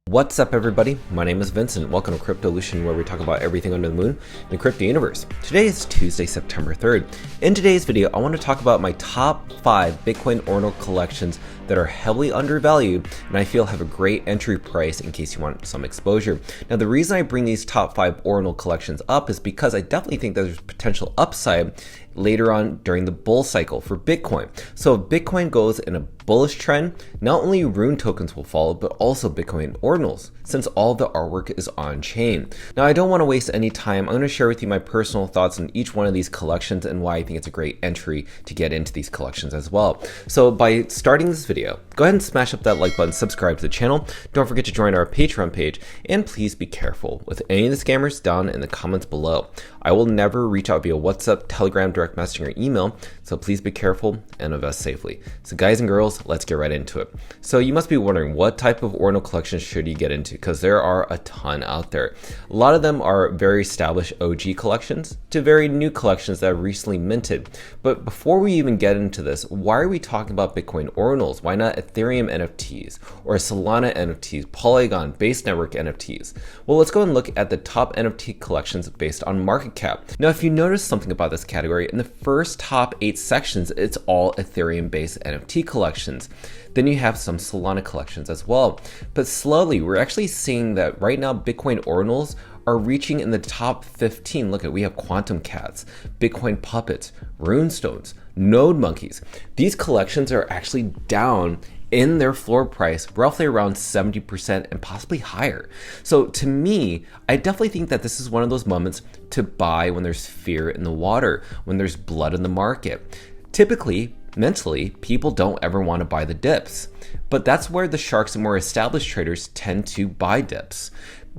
What's up everybody, my name is Vincent. Welcome to Cryptolution, where we talk about everything under the moon in the crypto universe. Today is Tuesday, September 3rd. In today's video, I want to talk about my top 5 Bitcoin Ordinal collections that are heavily undervalued and I feel have a great entry price in case you want some exposure. Now the reason I bring these top 5 Ordinal collections up is because I definitely think that there's potential upside later on during the bull cycle for Bitcoin. So if Bitcoin goes in a bullish trend, not only Rune tokens will follow, but also Bitcoin Ordinals, since all the artwork is on chain. Now I don't want to waste any time. I'm going to share with you my personal thoughts on each one of these collections and why I think it's a great entry to get into these collections as well. So by starting this video, go ahead and smash up that like button, subscribe to the channel. Don't forget to join our Patreon page, and please be careful with any of the scammers down in the comments below. I will never reach out via WhatsApp, Telegram, direct messaging, or email, so please be careful and invest safely. So guys and girls, let's get right into it. So you must be wondering, what type of Ordinal collection should you get into? Because there are a ton out there. A lot of them are very established OG collections to very new collections that are recently minted. But before we even get into this, why are we talking about Bitcoin Ordinals? Why not Ethereum NFTs or Solana NFTs, Polygon, Base Network NFTs? Well, let's go and look at the top NFT collections based on market cap. Now, if you notice something about this category, in the first top 8 sections, it's all Ethereum-based NFT collections. Then you have some Solana collections as well. But slowly, we're actually seeing that right now, Bitcoin Ordinals are reaching in the top 15. Look at, we have Quantum Cats, Bitcoin Puppets, Runestones, Node Monkeys. These collections are actually down in their floor price roughly around 70% and possibly higher. So to me, I definitely think that this is one of those moments to buy when there's fear in the water, when there's blood in the market. Typically, mentally, people don't ever want to buy the dips, but that's where the sharks and more established traders tend to buy dips.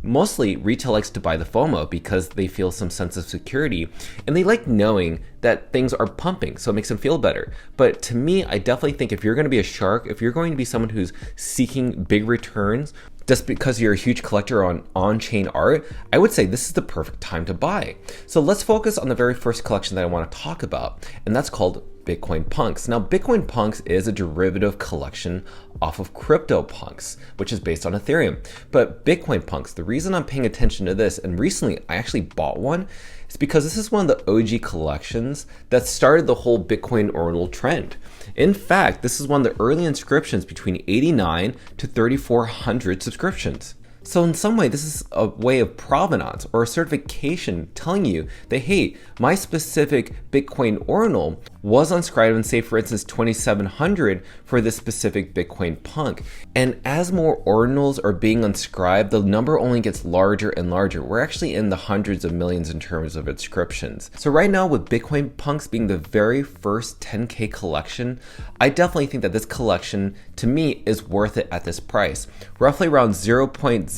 Mostly, retail likes to buy the FOMO because they feel some sense of security and they like knowing that things are pumping, so it makes them feel better. But to me, I definitely think if you're going to be a shark, if you're going to be someone who's seeking big returns, just because you're a huge collector on-chain art, I would say this is the perfect time to buy. So let's focus on the very first collection that I want to talk about, and that's called Bitcoin Punks. Now, Bitcoin Punks is a derivative collection off of CryptoPunks, which is based on Ethereum. But Bitcoin Punks, the reason I'm paying attention to this, and recently I actually bought one, is because this is one of the OG collections that started the whole Bitcoin Ordinal trend. In fact, this is one of the early inscriptions between 89 to 3,400 subscriptions. So in some way, this is a way of provenance or a certification telling you that, hey, my specific Bitcoin Ordinal was inscribed in, say, for instance, 2,700 for this specific Bitcoin Punk. And as more Ordinals are being inscribed, the number only gets larger and larger. We're actually in the hundreds of millions in terms of inscriptions. So right now, with Bitcoin Punks being the very first 10K collection, I definitely think that this collection, to me, is worth it at this price. Roughly around 0.01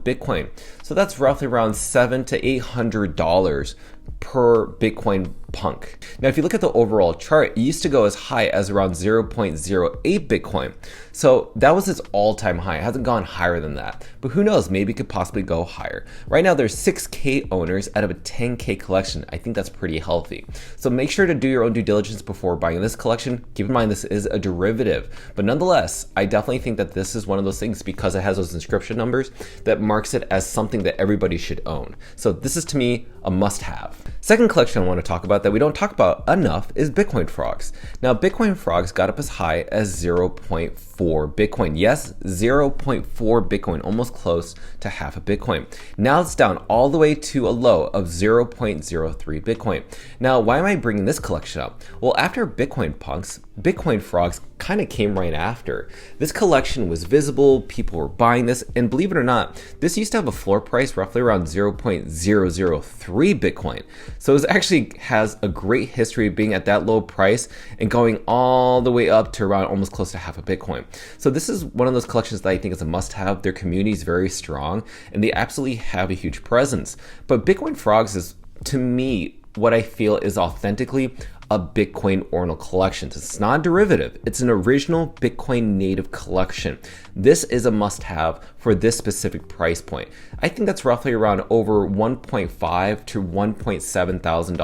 Bitcoin. So that's roughly around $700 to $800 per Bitcoin Punk. Now, if you look at the overall chart, it used to go as high as around 0.08 Bitcoin. So that was its all-time high. It hasn't gone higher than that, but who knows, maybe it could possibly go higher. Right now, there's 6K owners out of a 10K collection. I think that's pretty healthy. So make sure to do your own due diligence before buying this collection. Keep in mind, this is a derivative, but nonetheless, I definitely think that this is one of those things, because it has those inscription numbers, that marks it as something that everybody should own. So this is, to me, a must-have. Second collection I want to talk about that we don't talk about enough is Bitcoin Frogs. Now, Bitcoin Frogs got up as high as 0.4 Bitcoin. Yes, 0.4 Bitcoin, almost close to half a Bitcoin. Now it's down all the way to a low of 0.03 Bitcoin. Now, why am I bringing this collection up? Well, after Bitcoin Punks, Bitcoin Frogs kind of came right after. This collection was visible, people were buying this, and believe it or not, this used to have a floor price roughly around 0.003 Bitcoin. So it actually has a great history of being at that low price and going all the way up to around almost close to half a Bitcoin. So this is one of those collections that I think is a must-have. Their community is very strong and they absolutely have a huge presence. But Bitcoin Frogs is, to me, what I feel is authentically a Bitcoin Ordinal collection. It's not a derivative, it's an original Bitcoin native collection. This is a must-have for this specific price point. I think that's roughly around over $1.5 to $1.7 thousand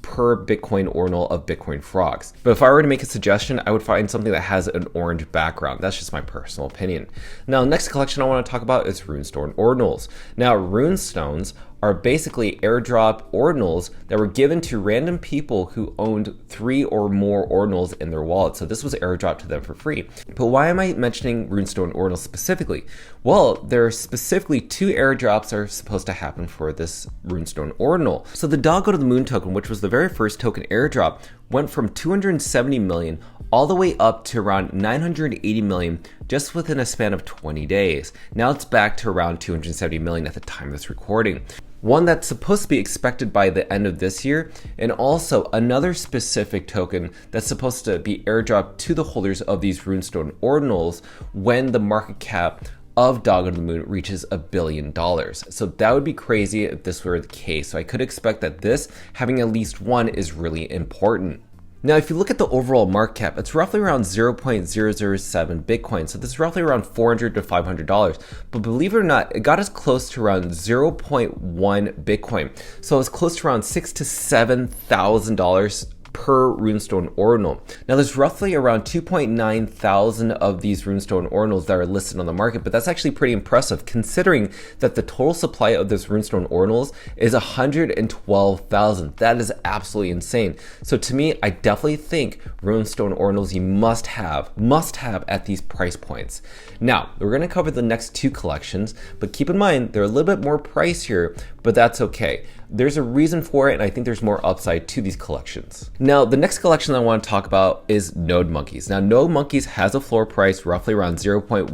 per Bitcoin Ordinal of Bitcoin Frogs. But if I were to make a suggestion, I would find something that has an orange background. That's just my personal opinion. Now, next collection I want to talk about is Runestone Ordinals. Now, Runestones are basically airdrop ordinals that were given to random people who owned 3 or more ordinals in their wallet. So this was airdropped to them for free. But why am I mentioning Runestone Ordinals specifically? Well, there are specifically 2 airdrops that are supposed to happen for this Runestone Ordinal. So the Dog Go to the Moon token, which was the very first token airdrop, went from 270 million all the way up to around 980 million just within a span of 20 days. Now it's back to around 270 million at the time of this recording. One that's supposed to be expected by the end of this year, and also another specific token that's supposed to be airdropped to the holders of these Runestone Ordinals when the market cap of Dog on the Moon reaches $1 billion. So that would be crazy if this were the case. So I could expect that this having at least one is really important. Now, if you look at the overall market cap, it's roughly around 0.007 Bitcoin. So this is roughly around $400 to $500. But believe it or not, it got us close to around 0.1 Bitcoin. So it's close to around $6,000 to $7,000 per Runestone Ordinal. Now there's roughly around 2.9 thousand of these Runestone Ordinals that are listed on the market, but that's actually pretty impressive considering that the total supply of this Runestone Ordinals is 112,000. That is absolutely insane. So to me, I definitely think Runestone Ordinals you must have at these price points. Now, we're going to cover the next 2 collections, but keep in mind they're a little bit more pricier, but that's okay. There's a reason for it, and I think there's more upside to these collections. Now, the next collection I want to talk about is Node Monkeys. Now, Node Monkeys has a floor price roughly around 0.11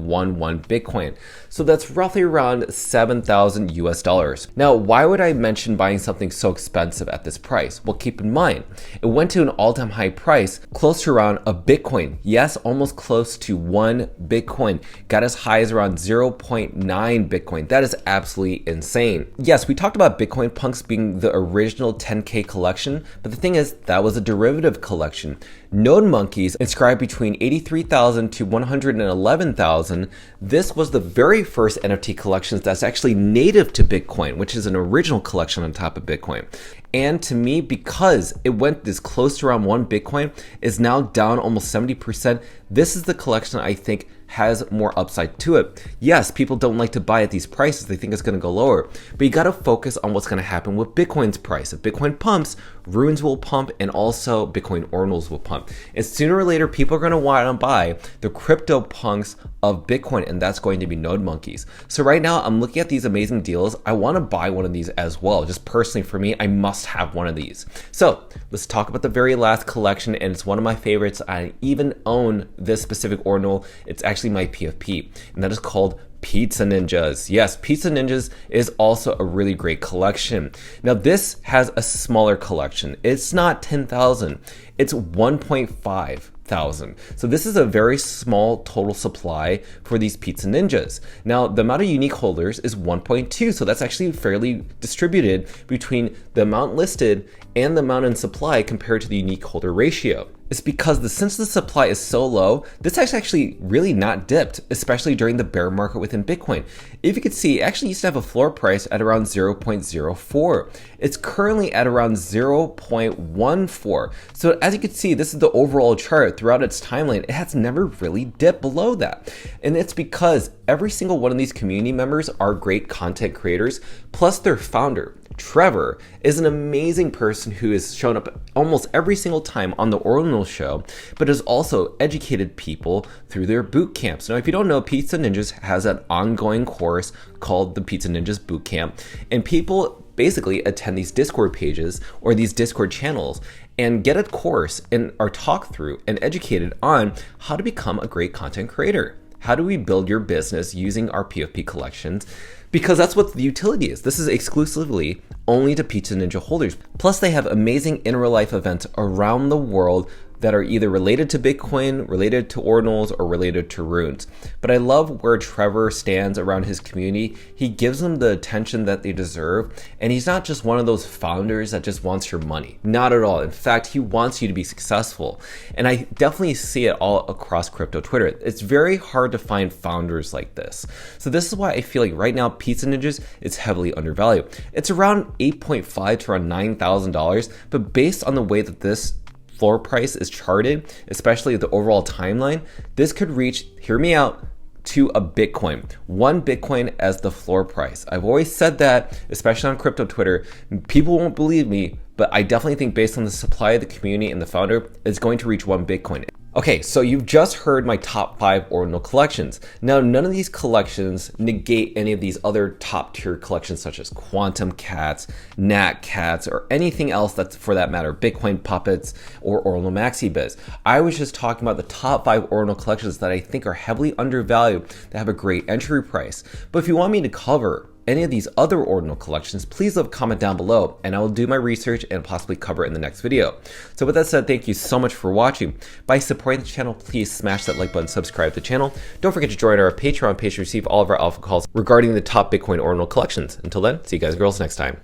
Bitcoin. So that's roughly around 7,000 US dollars. Now, why would I mention buying something so expensive at this price? Well, keep in mind, it went to an all-time high price close to around a Bitcoin. Yes, almost close to 1 Bitcoin. Got as high as around 0.9 Bitcoin. That is absolutely insane. Yes, we talked about Bitcoin Punks being the original 10K collection, but the thing is, that was a derivative collection. Node Monkeys inscribed between 83,000 to 111,000. This was the very first NFT collections that's actually native to Bitcoin, which is an original collection on top of Bitcoin. And to me, because it went this close to around 1 Bitcoin, is now down almost 70%. This is the collection I think has more upside to it. Yes, people don't like to buy at these prices. They think it's going to go lower, but you got to focus on what's going to happen with Bitcoin's price. If Bitcoin pumps, runes will pump, and also Bitcoin Ordinals will pump. And sooner or later, people are going to want to buy the crypto punks of Bitcoin, and that's going to be Node Monkeys. So right now, I'm looking at these amazing deals. I want to buy one of these as well. Just personally for me, I must have one of these. So let's talk about the very last collection, and it's one of my favorites. I even own this specific ordinal. It's actually my PFP, and that is called Pizza Ninjas. Yes, Pizza Ninjas is also a really great collection. Now this has a smaller collection. It's not 10,000, it's 1.5 thousand. So this is a very small total supply for these Pizza Ninjas. Now the amount of unique holders is 1.2, so that's actually fairly distributed between the amount listed and the amount in supply compared to the unique holder ratio. It's because since the supply is so low, this has actually really not dipped, especially during the bear market within Bitcoin. If you could see, it actually used to have a floor price at around 0.04. It's currently at around 0.14. So as you can see, this is the overall chart throughout its timeline. It has never really dipped below that. And it's because every single one of these community members are great content creators, plus their founder, Trevor, is an amazing person who has shown up almost every single time on the Ordinal show, but has also educated people through their boot camps. Now, if you don't know, Pizza Ninjas has an ongoing course called the Pizza Ninjas Boot Camp, and people basically attend these Discord pages or these Discord channels and get a course and are talked through and educated on how to become a great content creator. How do we build your business using our PFP collections? Because that's what the utility is. This is exclusively only to Pizza Ninja holders. Plus they have amazing in real life events around the world that are either related to Bitcoin, related to Ordinals, or related to runes. But I love where Trevor stands around his community. He gives them the attention that they deserve, and he's not just one of those founders that just wants your money. Not at all. In fact, he wants you to be successful. And I definitely see it all across crypto Twitter. It's very hard to find founders like this. So this is why I feel like right now Pizza Ninjas is heavily undervalued. It's around $8.5 to around $9,000, but based on the way that this floor price is charted, especially the overall timeline, this could reach, hear me out, to a Bitcoin. One Bitcoin as the floor price. I've always said that, especially on crypto Twitter. People won't believe me, but I definitely think based on the supply of the community and the founder, it's going to reach one Bitcoin. Okay, so you've just heard my top 5 Ordinal collections. Now, none of these collections negate any of these other top tier collections such as Quantum Cats, Nat Cats, or anything else that's for that matter, Bitcoin Puppets or Ordinal Maxi Biz. I was just talking about the top 5 Ordinal collections that I think are heavily undervalued that have a great entry price. But if you want me to cover any of these other Ordinal collections, please leave a comment down below and I will do my research and possibly cover it in the next video. So with that said, thank you so much for watching. By supporting the channel, please smash that like button, subscribe to the channel. Don't forget to join our Patreon page to receive all of our alpha calls regarding the top Bitcoin Ordinal collections. Until then, see you guys and girls next time.